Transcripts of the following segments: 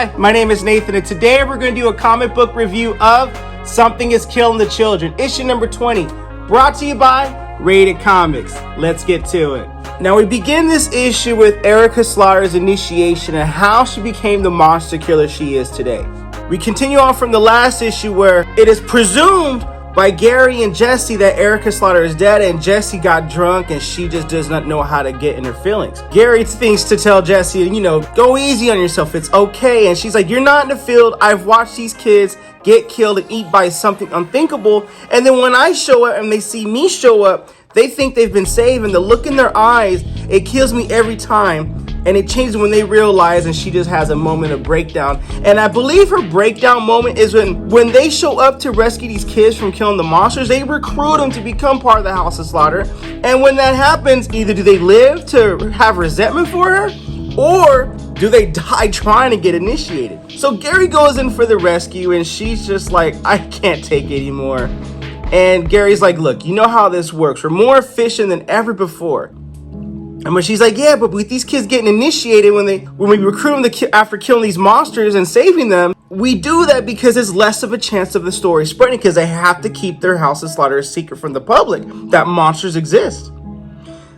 Hi, my name is Nathan, and today we're going to do a comic book review of Something is Killing the Children, issue number 20, brought to you by Rated Comics. Let's get to it. Now, we begin this issue with Erica Slaughter's initiation and how she became the monster killer she is today. We continue on from the last issue where it is presumed by Gary and Jesse that Erica Slaughter is dead, and Jesse got drunk and she just does not know how to get in her feelings. Gary thinks to tell Jesse, go easy on yourself, it's okay. And she's like, you're not in the field. I've watched these kids get killed and eat by something unthinkable. And then when I show up and they see me show up, they think they've been saved, and the look in their eyes, it kills me every time. And it changes when they realize, and she just has a moment of breakdown. And I believe her breakdown moment is when they show up to rescue these kids from killing the monsters, they recruit them to become part of the House of Slaughter. And when that happens, either do they live to have resentment for her, or do they die trying to get initiated? So Gary goes in for the rescue, and she's just like, I can't take it anymore. And Gary's like, look, you know how this works. We're more efficient than ever before. And when she's like, yeah, but with these kids getting initiated, when we recruit them after killing these monsters and saving them, we do that because there's less of a chance of the story spreading, because they have to keep their House of Slaughter a secret from the public that monsters exist.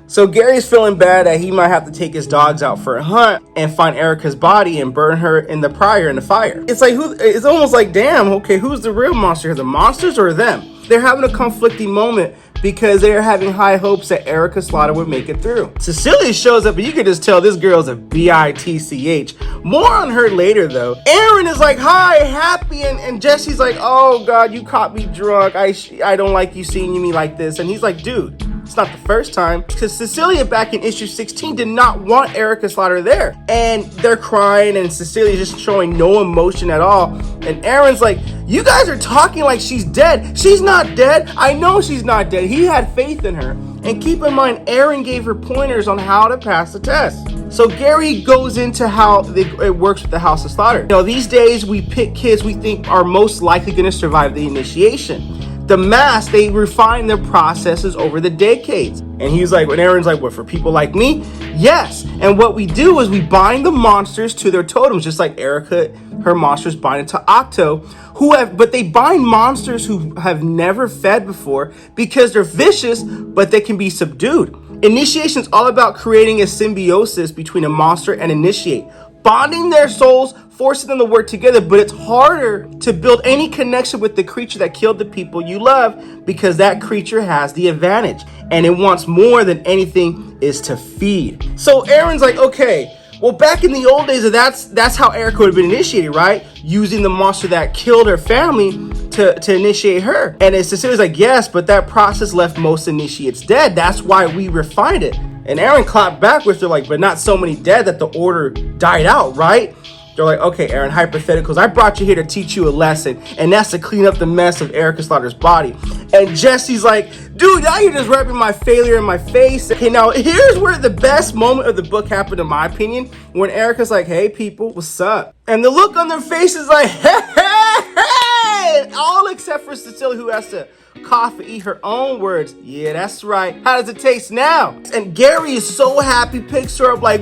So Gary's feeling bad that he might have to take his dogs out for a hunt and find Erica's body and burn her in the fire. It's like, it's almost like, damn, okay, who's the real monster here, the monsters or them? They're having a conflicting moment because they're having high hopes that Erica Slaughter would make it through. Cecilia shows up, and you can just tell this girl's a bitch. More on her later, though. Aaron is like, hi, happy, and Jesse's like, oh God, you caught me drunk. I don't like you seeing me like this. And he's like, dude, it's not the first time, because Cecilia back in issue 16 did not want Erica Slaughter there. And they're crying, and Cecilia's just showing no emotion at all. And Aaron's like, you guys are talking like she's dead. She's not dead. I know she's not dead. He had faith in her. And keep in mind, Aaron gave her pointers on how to pass the test. So Gary goes into how it works with the House of Slaughter. These days we pick kids we think are most likely going to survive the initiation. The mass, they refine their processes over the decades. And he's like, when Aaron's like, what, for people like me? Yes. And what we do is we bind the monsters to their totems, just like Erica, her monsters bind to Octo, but they bind monsters who have never fed before because they're vicious, but they can be subdued. Initiation is all about creating a symbiosis between a monster and initiate, bonding their souls, forcing them to work together. But it's harder to build any connection with the creature that killed the people you love, because that creature has the advantage and it wants more than anything is to feed. So Aaron's like, okay, well, back in the old days, that's how Erica would have been initiated, right? Using the monster that killed her family to initiate her. And Cecilia's like, yes, but that process left most initiates dead. That's why we refined it. And Aaron clapped back with her like, but not so many dead that the order died out, right? They're like, okay, Aaron, hypotheticals. I brought you here to teach you a lesson, and that's to clean up the mess of Erica Slaughter's body. And Jesse's like, dude, now you're just wrapping my failure in my face. Okay, now here's where the best moment of the book happened, in my opinion, when Erica's like, hey, people, what's up? And the look on their face is like, hey, all except for Cecilia, who has to cough and eat her own words. Yeah, that's right. How does it taste now? And Gary is so happy, picks her up like,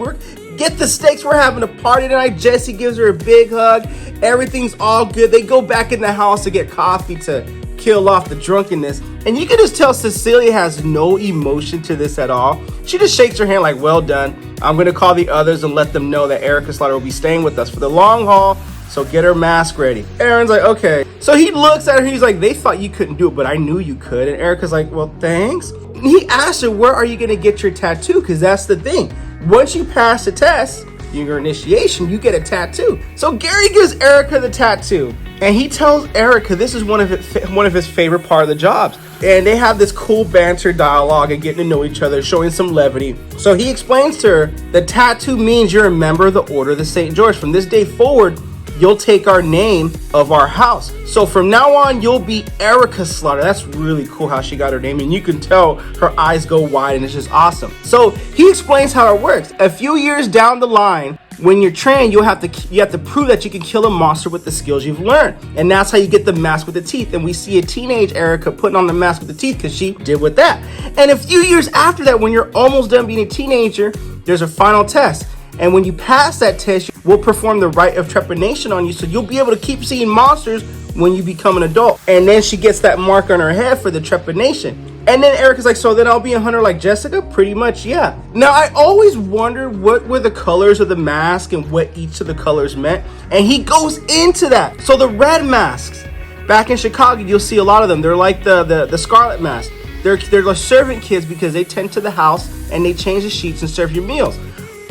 get the steaks, we're having a party tonight. Jesse gives her a big hug. Everything's all good. They go back in the house to get coffee to kill off the drunkenness. And you can just tell Cecilia has no emotion to this at all. She just shakes her hand like, well done. I'm going to call the others and let them know that Erica Slaughter will be staying with us for the long haul. So get her mask ready. Aaron's like, okay. So he looks at her. He's like, they thought you couldn't do it, but I knew you could. And Erica's like, well, thanks. And he asks her, where are you going to get your tattoo? Because that's the thing. Once you pass the test, your initiation, you get a tattoo. So Gary gives Erica the tattoo, and he tells Erica this is one of his favorite part of the jobs. And they have this cool banter dialogue and getting to know each other, showing some levity. So he explains to her, the tattoo means you're a member of the Order of the St. George. From this day forward, you'll take our name of our house. So from now on, you'll be Erica Slaughter. That's really cool how she got her name, and you can tell her eyes go wide, and it's just awesome. So he explains how it works. A few years down the line, when you're trained, you have to prove that you can kill a monster with the skills you've learned. And that's how you get the mask with the teeth. And we see a teenage Erica putting on the mask with the teeth because she did with that. And a few years after that, when you're almost done being a teenager, there's a final test. And when you pass that test, we'll perform the rite of trepanation on you, so you'll be able to keep seeing monsters when you become an adult. And then she gets that mark on her head for the trepanation. And then Erica's like, so then I'll be a hunter like Jessica? Pretty much, yeah. Now, I always wondered what were the colors of the mask and what each of the colors meant. And he goes into that. So the red masks, back in Chicago, you'll see a lot of them. They're like the Scarlet mask. They're the servant kids because they tend to the house and they change the sheets and serve your meals.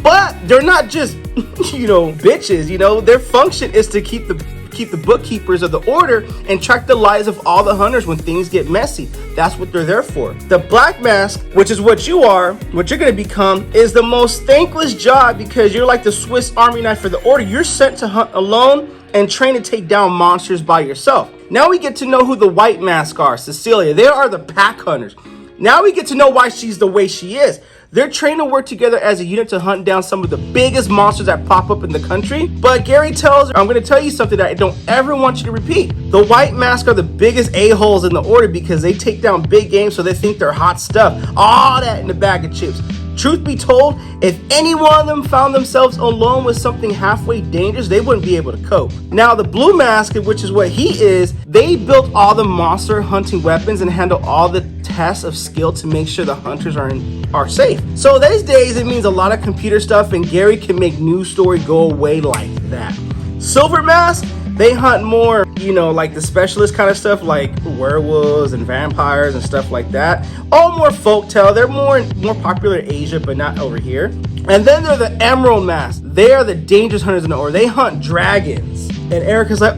But they're not just, bitches, Their function is to keep the bookkeepers of the order and track the lives of all the hunters when things get messy. That's what they're there for. The black mask, which is what you are, what you're going to become, is the most thankless job because you're like the Swiss Army knife for the order. You're sent to hunt alone and train to take down monsters by yourself. Now we get to know who the white mask are, Cecilia. They are the pack hunters. Now we get to know why she's the way she is. They're trained to work together as a unit to hunt down some of the biggest monsters that pop up in the country. But Gary tells her, I'm going to tell you something that I don't ever want you to repeat. The white mask are the biggest a-holes in the order because they take down big game, so they think they're hot stuff. All that in a bag of chips. Truth be told, if any one of them found themselves alone with something halfway dangerous, they wouldn't be able to cope. Now, the blue mask, which is what he is, they built all the monster hunting weapons and handle all the tests of skill to make sure the hunters are safe. So these days, it means a lot of computer stuff, and Gary can make news story go away like that. Silver mask, they hunt more, like the specialist kind of stuff, like werewolves and vampires and stuff like that. All more folktale. They're more popular in Asia, but not over here. And then they're the emerald mask. They are the dangerous hunters in the order. They hunt dragons. And Erica's like,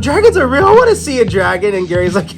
dragons are real. I want to see a dragon. And Gary's like,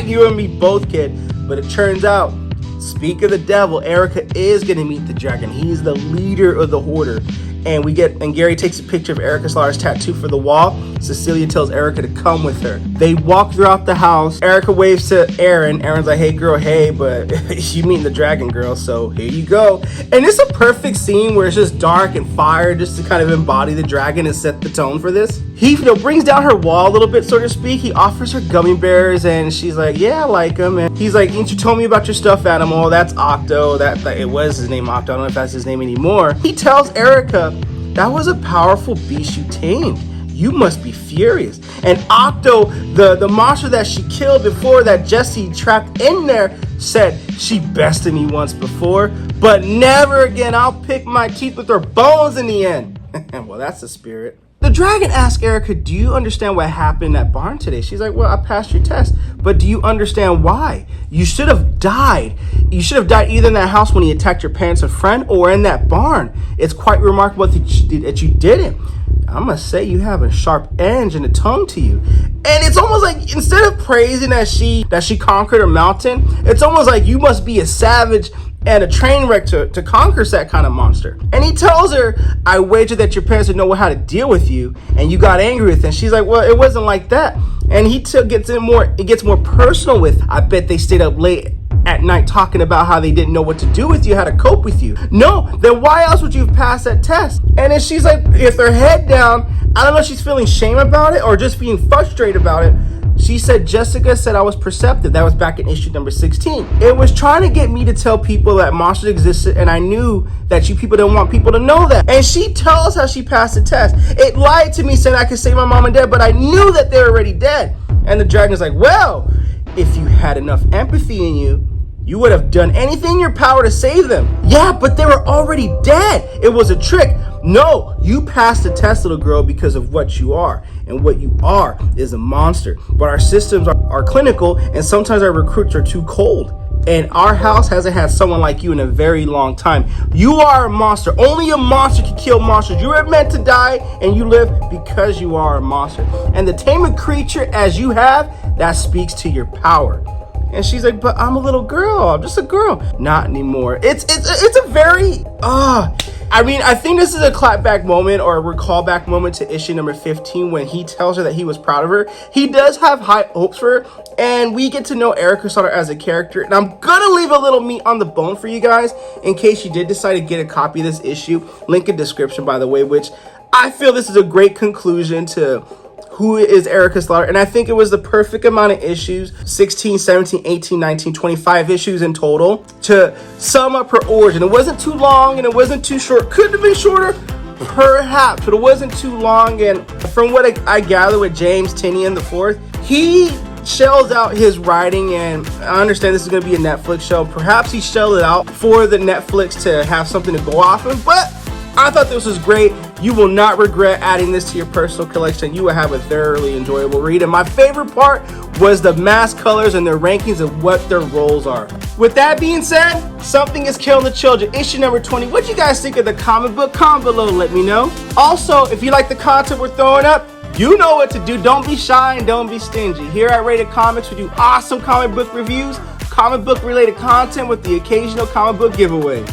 you and me both, kid. But it turns out, speak of the devil, Erica is going to meet the dragon. He's the leader of the hoarder. And Gary takes a picture of Erica Slaughter's tattoo for the wall. Cecilia tells Erica to come with her. They walk throughout the house. Erica waves to Aaron. Aaron's like, hey girl, hey, but you meeting the dragon girl, so here you go. And it's a perfect scene where it's just dark and fire just to kind of embody the dragon and set the tone for this. He brings down her wall a little bit, so to speak. He offers her gummy bears and she's like, yeah, I like them. And he's like, ain't you told me about your stuffed animal? That's Octo. It was his name, Octo. I don't know if that's his name anymore. He tells Erica, that was a powerful beast you tamed. You must be furious. And Octo, the monster that she killed before, that Jesse trapped in there, said, she bested me once before, but never again. I'll pick my teeth with her bones in the end. Well, that's the spirit. The dragon asks Erica, do you understand what happened in that barn today? She's like, well, I passed your test, but do you understand why? You should have died. You should have died either in that house when he attacked your parents and friend or in that barn. It's quite remarkable that you didn't. I must say you have a sharp edge and a tongue to you. And it's almost like instead of praising that she conquered a mountain, it's almost like you must be a savage and a train wreck to conquer that kind of monster. And he tells her, I wager that your parents would know how to deal with you, and you got angry with them. She's like, well, it wasn't like that. And he gets more personal with, I bet they stayed up late at night talking about how they didn't know what to do with you, how to cope with you. No, then why else would you have passed that test? And then she's like, with her head down, I don't know if she's feeling shame about it or just being frustrated about it. She said, Jessica said I was perceptive. That was back in issue number 16. It was trying to get me to tell people that monsters existed, and I knew that you people didn't want people to know that. And she tells how she passed the test. It lied to me saying I could save my mom and dad, but I knew that they were already dead. And the dragon's like, well, if you had enough empathy in you, you would have done anything in your power to save them. Yeah, but they were already dead. It was a trick. No, you passed the test, little girl, because of what you are. And what you are is a monster. But our systems are clinical, and sometimes our recruits are too cold. And our house hasn't had someone like you in a very long time. You are a monster. Only a monster can kill monsters. You were meant to die, and you live because you are a monster. And the tame a creature as you have, that speaks to your power. And she's like, but I'm a little girl. I'm just a girl. Not anymore. It's a very, I think this is a clapback moment or a recall back moment to issue number 15 when he tells her that he was proud of her. He does have high hopes for her, and we get to know Erica Slaughter as a character. And I'm gonna leave a little meat on the bone for you guys in case you did decide to get a copy of this issue. Link in description, by the way, which I feel this is a great conclusion to who is Erica Slaughter, and I think it was the perfect amount of issues, 16, 17, 18, 19, 25 issues in total, to sum up her origin. It wasn't too long and it wasn't too short. Could have been shorter, perhaps, but it wasn't too long. And from what I gather with James Tynion IV, he shells out his writing, and I understand this is going to be a Netflix show. Perhaps he shelled it out for the Netflix to have something to go off of, but I thought this was great. You will not regret adding this to your personal collection. You will have a thoroughly enjoyable read. And my favorite part was the mass colors and their rankings of what their roles are. With that being said, Something is Killing the Children, issue number 20. What you guys think of the comic book? Comment below, let me know. Also, if you like the content we're throwing up, you know what to do. Don't be shy and don't be stingy. Here at Rated Comics, we do awesome comic book reviews, comic book related content with the occasional comic book giveaway.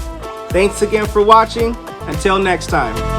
Thanks again for watching. Until next time.